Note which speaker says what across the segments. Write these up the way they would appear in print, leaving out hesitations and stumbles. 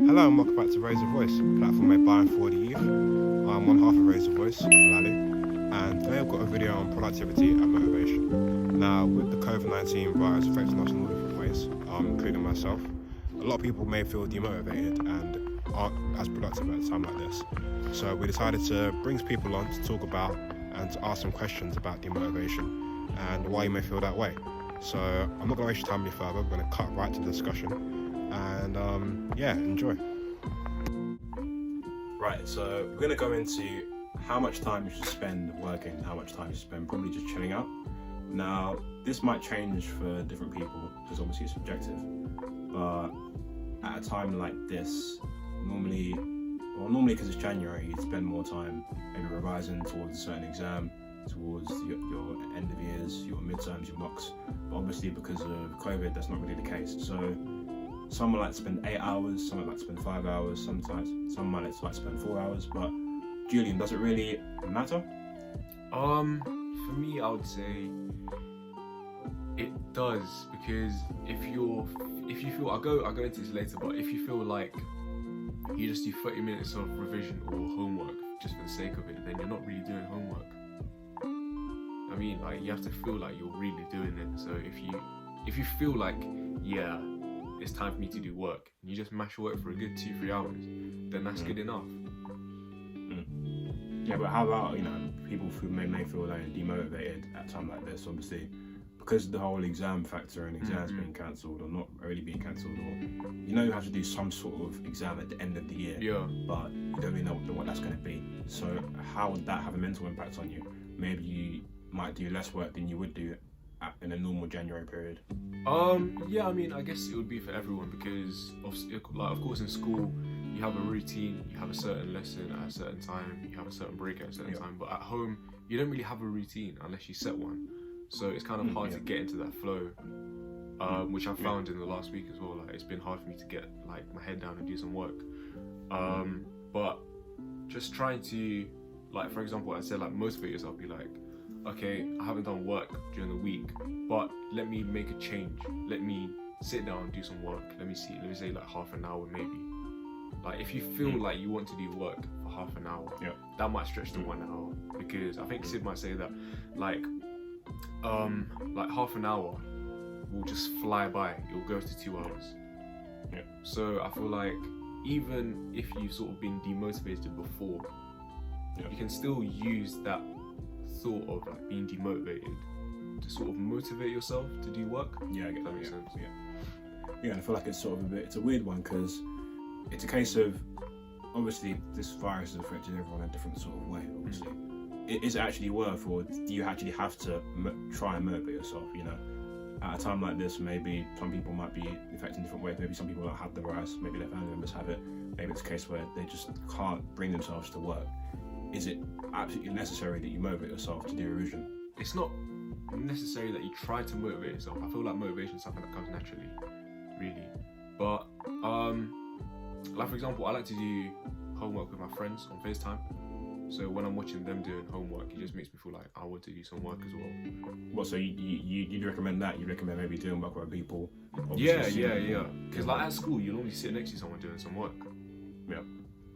Speaker 1: Hello and welcome back to Raise a Voice, a platform made by and for the youth. I'm one half of Raise a Voice, Olaolu, and today I've got a video on productivity and motivation. Now, with the COVID-19 virus affecting us in all different ways, including myself, a lot of people may feel demotivated and aren't as productive at a time like this. So we decided to bring people on to talk about and to ask some questions about demotivation and why you may feel that way. So I'm not going to waste your time any further, we're going to cut right to the discussion. And enjoy. Right, so we're going to go into how much time you should spend working, how much time you should spend probably just chilling out. Now, this might change for different people because obviously it's subjective, but at a time like this, normally because it's January, you'd spend more time maybe revising towards a certain exam, towards your end of years, your midterms, your mocks. But obviously because of COVID, that's not really the case. So some might like to spend 8 hours, some might like to spend 5 hours, sometimes some might like to spend 4 hours. But Julian, does it really matter?
Speaker 2: For me, I would say it does, because if you feel, I'll go into this later, but if you feel like you just do 30 minutes of revision or homework just for the sake of it, then you're not really doing homework. I mean, like, you have to feel like you're really doing it. So if you feel like, yeah, it's time for me to do work, and you just mash work for a good 2-3 hours, then that's good enough.
Speaker 1: Yeah, but how about, people who may feel like demotivated at a time like this, obviously, because the whole exam factor and exams being cancelled or not really being cancelled, or you have to do some sort of exam at the end of the year, but you don't really know what that's going to be. So how would that have a mental impact on you? Maybe you might do less work than you would do in a normal January period.
Speaker 2: Yeah, I mean, I guess it would be for everyone, because of course in school you have a routine, you have a certain lesson at a certain time, you have a certain break at a certain time, but at home you don't really have a routine unless you set one. So it's kind of hard to get into that flow, which I found in the last week as well. Like, it's been hard for me to get like my head down and do some work. But just trying to, like, for example, I said, like, motivate yourself. Be like, okay, I haven't done work during the week, but let me make a change. Let me sit down and do some work. Let me say like half an hour maybe. Like, if you feel like you want to do work for half an hour, that might stretch to 1 hour, because I think Sid might say that like half an hour will just fly by. It'll go to 2 hours. So I feel like even if you've sort of been demotivated before, you can still use that thought of like being demotivated to sort of motivate yourself to do work.
Speaker 1: Yeah, I get
Speaker 2: that makes sense.
Speaker 1: Yeah, and I feel like it's sort of it's a weird one, because it's a case of, obviously this virus has affected everyone in a different sort of way. Obviously, is it actually worth, or do you actually have to try and motivate yourself? At a time like this, maybe some people might be affected in different ways. Maybe some people don't have the virus, maybe their family members have it. Maybe it's a case where they just can't bring themselves to work. Is it absolutely necessary that you motivate yourself to do revision?
Speaker 2: It's not necessary that you try to motivate yourself. I feel like motivation is something that comes naturally, really. But like, for example, I like to do homework with my friends on FaceTime. So when I'm watching them doing homework, it just makes me feel like I want to do some work as well.
Speaker 1: What? So you'd recommend that? You recommend maybe doing work with people?
Speaker 2: Yeah. Because like at school, you normally sit next to someone doing some work.
Speaker 1: Yeah.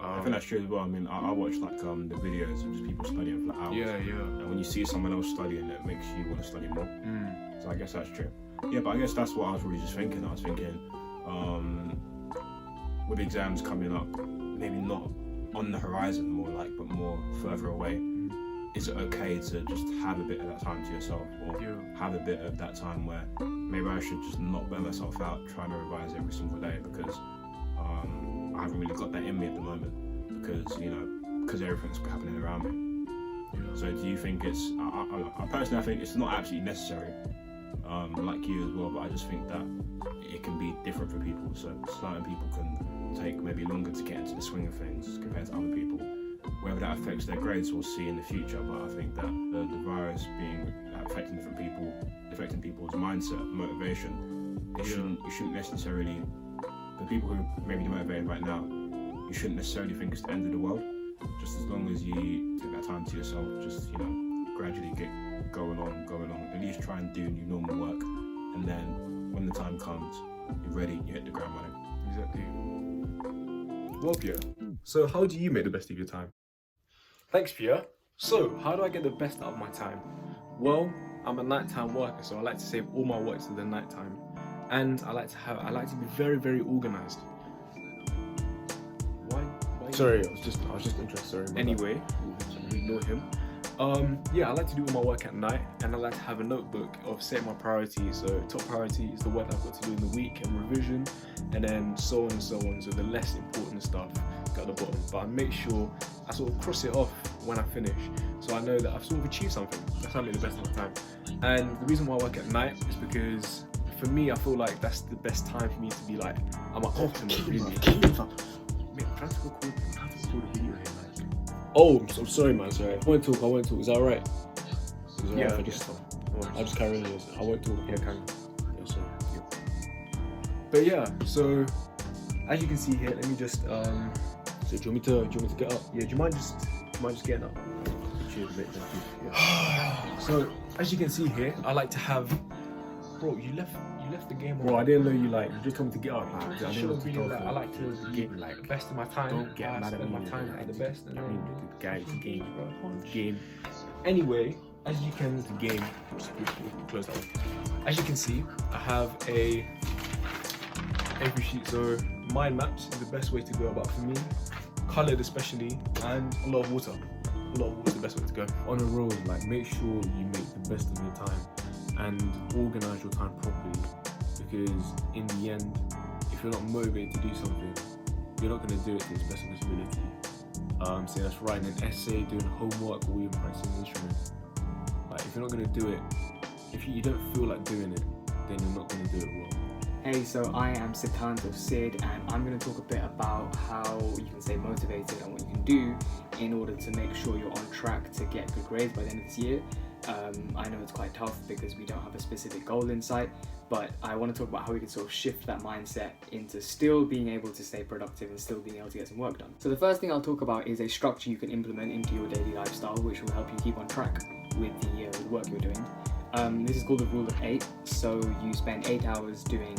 Speaker 1: I think that's true as well. I mean, I watch like the videos of just people studying for like hours.
Speaker 2: Yeah.
Speaker 1: And when you see someone else studying, it makes you want to study more. So I guess that's true. Yeah, but I guess that's what I was really just thinking. I was thinking, with exams coming up, maybe not on the horizon, but more further away, is it okay to just have a bit of that time to yourself, or have a bit of that time where maybe I should just not burn myself out trying to revise every single day, because I haven't really got that in me at the moment, because everything's happening around me. So do you think it's, I personally, I think it's not absolutely necessary, like you as well, but I just think that it can be different for people. So certain people can take maybe longer to get into the swing of things compared to other people. Whether that affects their grades, we'll see in the future, but I think that the virus affecting different people, affecting people's mindset, motivation, you shouldn't necessarily, the people who may be demotivated right now, you shouldn't necessarily think it's the end of the world. Just as long as you take that time to yourself, just gradually get going on, at least try and do your normal work, and then when the time comes, you're ready, you hit the ground running.
Speaker 2: Exactly. Well, Pierre, so how do you make the best of your time? Thanks, Pierre. So, how do I get the best out of my time? Well, I'm a nighttime worker, so I like to save all my work to the nighttime, and I like to be very, very organized. Why? Sorry, I was just interested. Sorry. Anyway, ignore him. I like to do all my work at night, and I like to have a notebook of setting my priorities. So top priority is the work I've got to do in the week and revision, and then so on and so on. So the less important stuff go at the bottom, but I make sure I sort of cross it off when I finish, so I know that I've sort of achieved something. That's how I make the best of my time. And the reason why I work at night is because for me, I feel like that's the best time for me to be like, I'm at optimum. Really. I'm trying to record a video here. Oh, I'm sorry, man. Sorry. I won't talk. Is that alright?
Speaker 1: Yeah.
Speaker 2: I'll just carry on. I won't talk. Yeah, carry on. Yeah, sorry. Yeah. But yeah, so as you can see here, let me just so do you want me to get up? Yeah. Do you mind just getting up? Cheers a bit. Thank you. Yeah. So as you can see here, I like to have. Bro, you left the game. Bro, I didn't know you just told me to get up. I like to get the best of my time. Don't get mad at me. My time at the best. I mean, the guy, the game, game. Anyway, as you can, the game. Close that one. As you can see, I have a every sheet. So mind maps is the best way to go about for me. Coloured especially, and a lot of water. A lot of water is the best way to go. On a road, like make sure you make the best of your time and organise your time properly, because in the end, if you're not motivated to do something, you're not going to do it to its best of its ability. Say that's writing an essay, doing homework, or even practicing an instrument. Like if you're not going to do it, if you don't feel like doing it, then you're not going to do it well.
Speaker 3: Hey, so I am Siddhant of Sid, and I'm going to talk a bit about how you can stay motivated and what you can do in order to make sure you're on track to get good grades by the end of this year. I know it's quite tough because we don't have a specific goal in sight, but I want to talk about how we can sort of shift that mindset into still being able to stay productive and still being able to get some work done. So the first thing I'll talk about is a structure you can implement into your daily lifestyle, which will help you keep on track with the work you're doing. This is called the rule of 8. So you spend 8 hours doing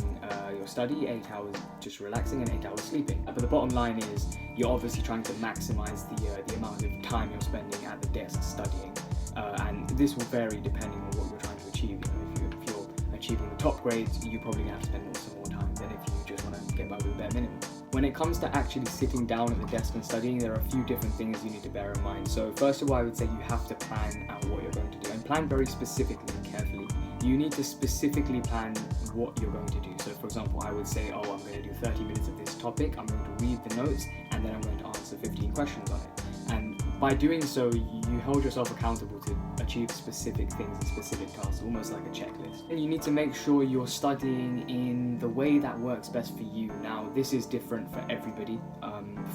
Speaker 3: your study, 8 hours just relaxing, and 8 hours sleeping. But the bottom line is you're obviously trying to maximize the amount of time you're spending at the desk studying. And this will vary depending on what you're trying to achieve. If you're achieving the top grades, you're probably going to have to spend some more time than if you just want to get by with a bare minimum. When it comes to actually sitting down at the desk and studying, there are a few different things you need to bear in mind. So first of all, I would say you have to plan out what you're going to do, and plan very specifically and carefully. You need to specifically plan what you're going to do. So for example, I would say, I'm going to do 30 minutes of this topic, I'm going to read the notes, and then I'm going to answer 15 questions on it. And by doing so, you hold yourself accountable to achieve specific things and specific tasks, almost like a checklist. And you need to make sure you're studying in the way that works best for you. Now, this is different for everybody.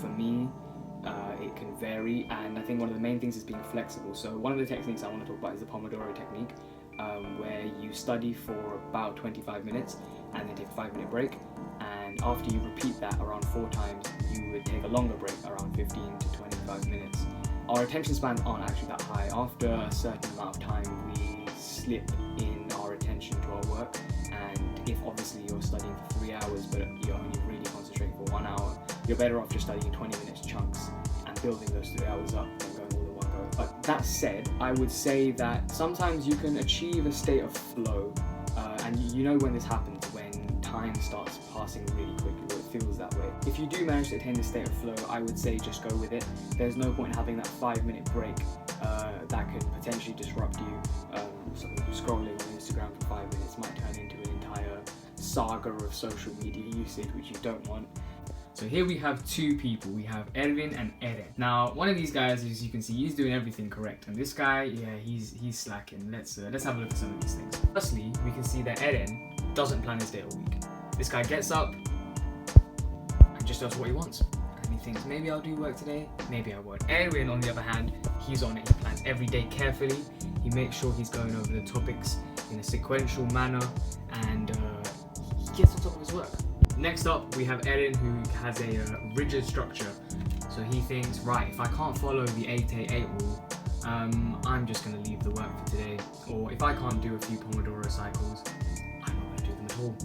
Speaker 3: For me, it can vary, and I think one of the main things is being flexible. So one of the techniques I want to talk about is the Pomodoro technique, where you study for about 25 minutes and then take a 5-minute break. And after you repeat that around 4 times, you would take a longer break, around 15 to 25 minutes. Our attention spans aren't actually that high. After a certain amount of time, we slip in our attention to our work. And if obviously you're studying for 3 hours, but you're only really concentrating for 1 hour, you're better off just studying 20 minutes chunks and building those 3 hours up than going all in one go. But that said, I would say that sometimes you can achieve a state of flow. And you know when this happens, when time starts passing really quickly, or it feels that way. If you do manage to attain this state of flow, I would say just go with it. There's no point in having that 5-minute break that could potentially disrupt you. Scrolling on Instagram for 5 minutes might turn into an entire saga of social media usage, which you don't want.
Speaker 4: So here we have 2 people. We have Erwin and Eren. Now, one of these guys, as you can see, he's doing everything correct, and this guy, yeah, he's slacking. Let's have a look at some of these things. Firstly, we can see that Eren doesn't plan his day all week. This guy gets up and just does what he wants. And he thinks, maybe I'll do work today, maybe I won't. Erwin, on the other hand, he's on it. He plans every day carefully. He makes sure he's going over the topics in a sequential manner, and he gets on top of his work. Next up, we have Eren, who has a rigid structure. So he thinks, right, if I can't follow the 8-8-8 rule, I'm just going to leave the work for today. Or if I can't do a few Pomodoro cycles, I'm not going to do them at all.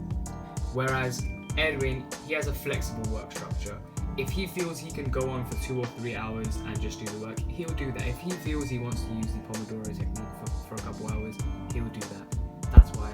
Speaker 4: Whereas Eren, he has a flexible work structure. If he feels he can go on for 2 or 3 hours and just do the work, he'll do that. If he feels he wants to use the Pomodoro technique for a couple hours, he'll do that. That's why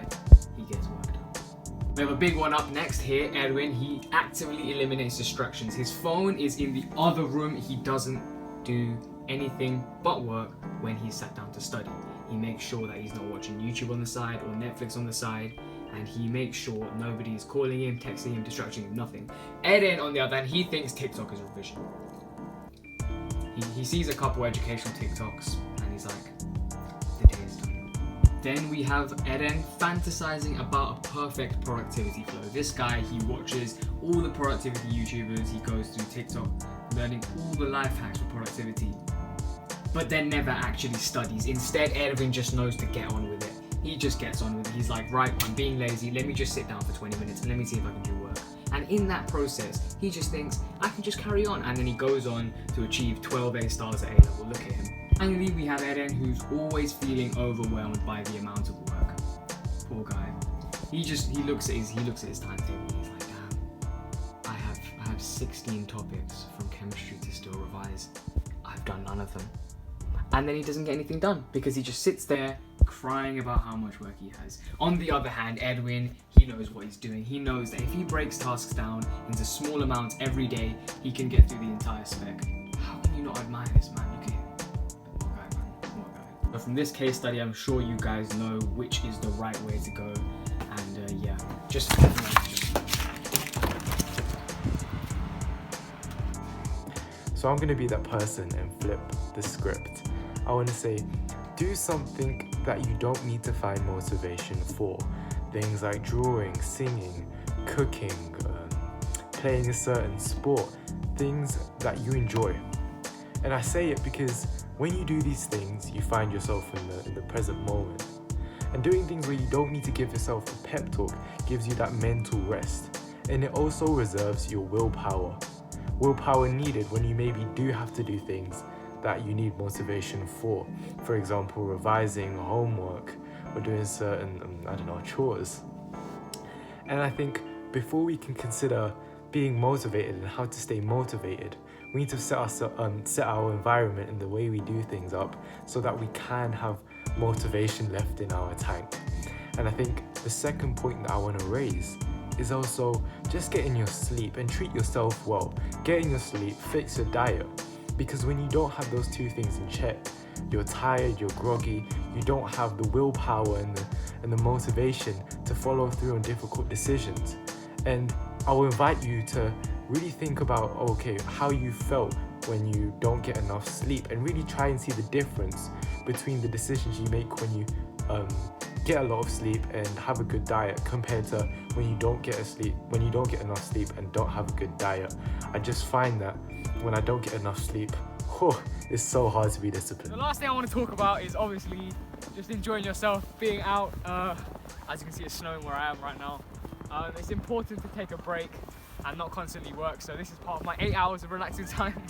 Speaker 4: he gets work done. We have a big one up next here, Erwin. He actively eliminates distractions. His phone is in the other room. He doesn't do anything but work when he's sat down to study. He makes sure that he's not watching YouTube on the side or Netflix on the side, and he makes sure nobody is calling him, texting him, distracting him, nothing. Eren, on the other hand, he thinks TikTok is revision. He sees a couple educational TikToks and he's like, the day is done. Then we have Eren fantasizing about a perfect productivity flow. This guy, he watches all the productivity YouTubers, he goes through TikTok, learning all the life hacks for productivity, but then never actually studies. Instead, Erwin just knows to get on with it. He just gets on with it. He's like, right, I'm being lazy, let me just sit down for 20 minutes and let me see if I can do work. And in that process, he just thinks, I can just carry on. And then he goes on to achieve 12 A stars at A-level. Look at him. Finally, we have Eren, who's always feeling overwhelmed by the amount of work. Poor guy. He looks at his timetable. He's like, damn, I have 16 topics from chemistry to still revise. I've done none of them. And then he doesn't get anything done because he just sits there crying about how much work he has. On the other hand, Edwin, he knows what he's doing. He knows that if he breaks tasks down into small amounts every day, he can get through the entire spec. How can you not admire this man? Look at him. What guy, man. What guy. But from this case study, I'm sure you guys know which is the right way to go. And yeah, just
Speaker 5: So I'm going to be that person and flip the script. I want to say, do something that you don't need to find motivation for. Things like drawing, singing, cooking, playing a certain sport, things that you enjoy. And I say it because when you do these things, you find yourself in the present moment. And doing things where you don't need to give yourself a pep talk gives you that mental rest. And it also reserves your willpower. Willpower needed when you maybe do have to do things that you need motivation for. For example, revising homework or doing certain, chores. And I think before we can consider being motivated and how to stay motivated, we need to set our environment and the way we do things up so that we can have motivation left in our tank. And I think the second point that I want to raise is also just getting your sleep and treat yourself well. Getting your sleep, fix your diet. Because when you don't have those two things in check, you're tired, you're groggy, you don't have the willpower and the motivation to follow through on difficult decisions. And I will invite you to really think about, how you felt when you don't get enough sleep, and really try and see the difference between the decisions you make when you get a lot of sleep and have a good diet compared to when you don't get enough sleep and don't have a good diet. I just find that when I don't get enough sleep, it's so hard to be disciplined.
Speaker 6: The last thing I want to talk about is obviously just enjoying yourself, being out. As you can see, it's snowing where I am right now. It's important to take a break and not constantly work, so this is part of my 8 hours of relaxing time.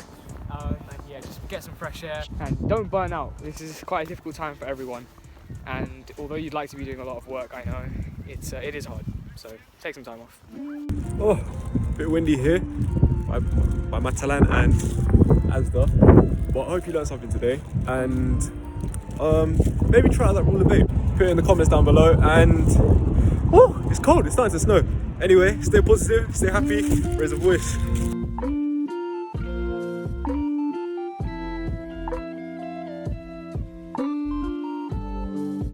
Speaker 6: And yeah, just get some fresh air and don't burn out. This is quite a difficult time for everyone, and although you'd like to be doing a lot of work, I know it is hard, so take some time off.
Speaker 7: Oh, a bit windy here by Matalan and Asda, but I hope you learned something today, and maybe try out that rule of 8. Put it in the comments down below, and it's cold, it's starting to snow. Anyway, stay positive, stay happy, raise a voice.